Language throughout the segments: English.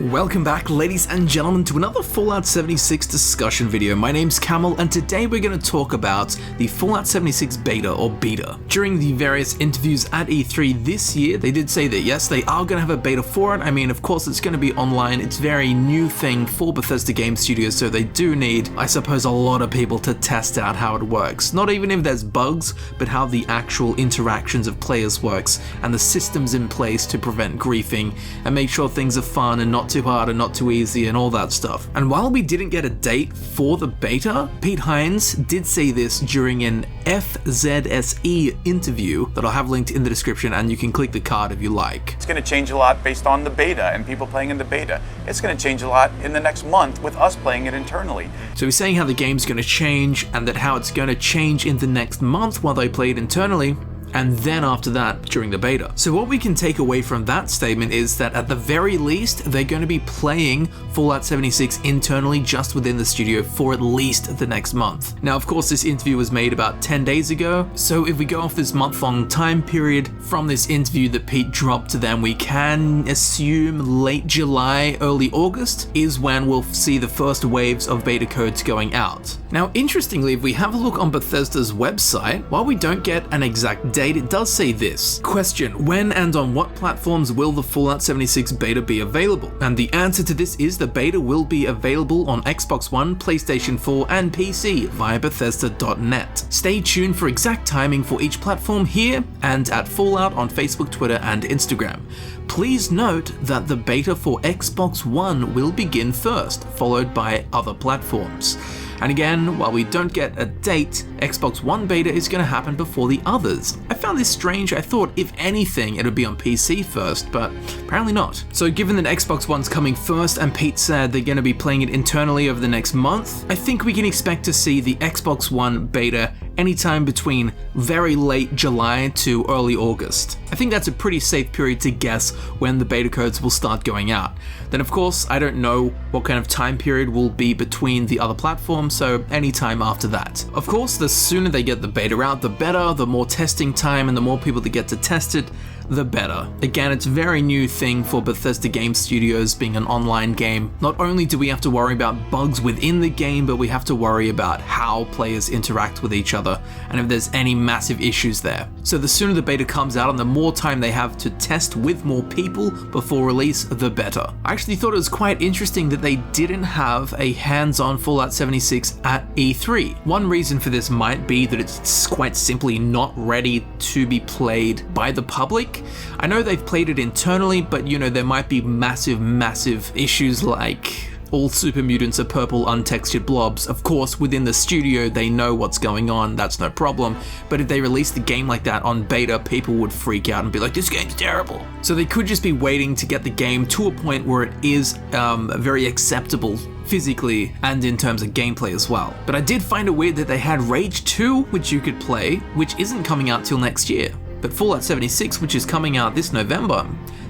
Welcome back, ladies and gentlemen, to another Fallout 76 discussion video. My name's Camel, and today we're going to talk about the Fallout 76 beta or beta. During the various interviews at E3 this year, they did say that yes, they are going to have a beta for it. I mean, of course, it's going to be online. It's a very new thing for Bethesda Game Studios, so they do need, I suppose, a lot of people to test out how it works. Not even if there's bugs, but how the actual interactions of players works, and the systems in place to prevent griefing, and make sure things are fun and not too hard and not too easy and all that stuff. And while we didn't get a date for the beta, Pete Hines did say this during an FZSE interview that I'll have linked in the description, and you can click the card if you like. It's going to change a lot based on the beta and people playing in the beta. It's going to change a lot in the next month with us playing it internally. So he's saying how the game's going to change and that how it's going to change in the next month while they play it internally, and then after that during the beta. So what we can take away from that statement is that at the very least, they're going to be playing Fallout 76 internally just within the studio for at least the next month. Now, of course, this interview was made about 10 days ago, so if we go off this month-long time period from this interview that Pete dropped to them, we can assume late July, early August is when we'll see the first waves of beta codes going out. Now, interestingly, if we have a look on Bethesda's website, while we don't get an exact date, it does say this. Question: when and on what platforms will the Fallout 76 beta be available? And the answer to this is the beta will be available on Xbox One, PlayStation 4, and PC via Bethesda.net. Stay tuned for exact timing for each platform here and at Fallout on Facebook, Twitter, and Instagram. Please note that the beta for Xbox One will begin first, followed by other platforms. And again, while we don't get a date, Xbox One beta is going to happen before the others. I found this strange. I thought, if anything, it would be on PC first, but apparently not. So given that Xbox One's coming first and Pete said they're going to be playing it internally over the next month, I think we can expect to see the Xbox One beta anytime between very late July to early August. I think that's a pretty safe period to guess when the beta codes will start going out. Then of course, I don't know what kind of time period will be between the other platforms, so anytime after that. Of course, the sooner they get the beta out, the better, the more testing time and the more people that get to test it, the better. Again, it's a very new thing for Bethesda Game Studios being an online game. Not only do we have to worry about bugs within the game, but we have to worry about how players interact with each other and if there's any massive issues there. So the sooner the beta comes out and the more time they have to test with more people before release, the better. I actually thought it was quite interesting that they didn't have a hands-on Fallout 76 at E3. One reason for this might be that it's quite simply not ready to be played by the public. I know they've played it internally, but you know, there might be massive issues like all super mutants are purple untextured blobs. Of course, within the studio, they know what's going on, that's no problem. But if they release the game like that on beta, people would freak out and be like, this game's terrible. So they could just be waiting to get the game to a point where it is very acceptable physically and in terms of gameplay as well. But I did find it weird that they had Rage 2, which you could play, which isn't coming out till next year. But Fallout 76, which is coming out this November,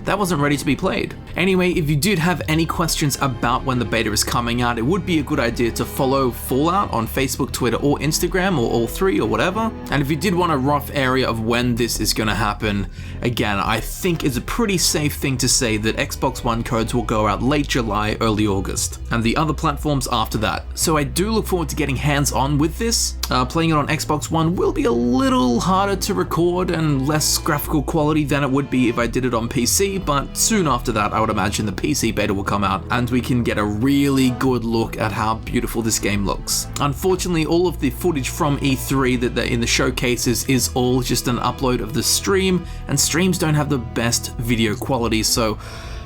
that wasn't ready to be played. Anyway, if you did have any questions about when the beta is coming out, it would be a good idea to follow Fallout on Facebook, Twitter, or Instagram, or all three, or whatever. And if you did want a rough area of when this is going to happen, again, I think it's a pretty safe thing to say that Xbox One codes will go out late July, early August, and the other platforms after that. So I do look forward to getting hands-on with this. Playing it on Xbox One will be a little harder to record and less graphical quality than it would be if I did it on PC, but soon after that I would imagine the PC beta will come out and we can get a really good look at how beautiful this game looks. Unfortunately, all of the footage from E3 that in the showcases is all just an upload of the stream, and streams don't have the best video quality, so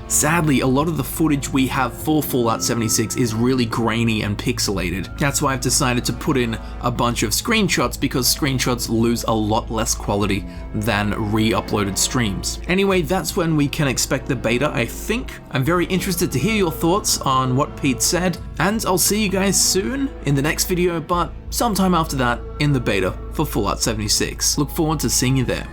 sadly, a lot of the footage we have for Fallout 76 is really grainy and pixelated. That's why I've decided to put in a bunch of screenshots, because screenshots lose a lot less quality than re-uploaded streams. Anyway, that's when we can expect the beta, I think. I'm very interested to hear your thoughts on what Pete said, and I'll see you guys soon in the next video, but sometime after that in the beta for Fallout 76. Look forward to seeing you there.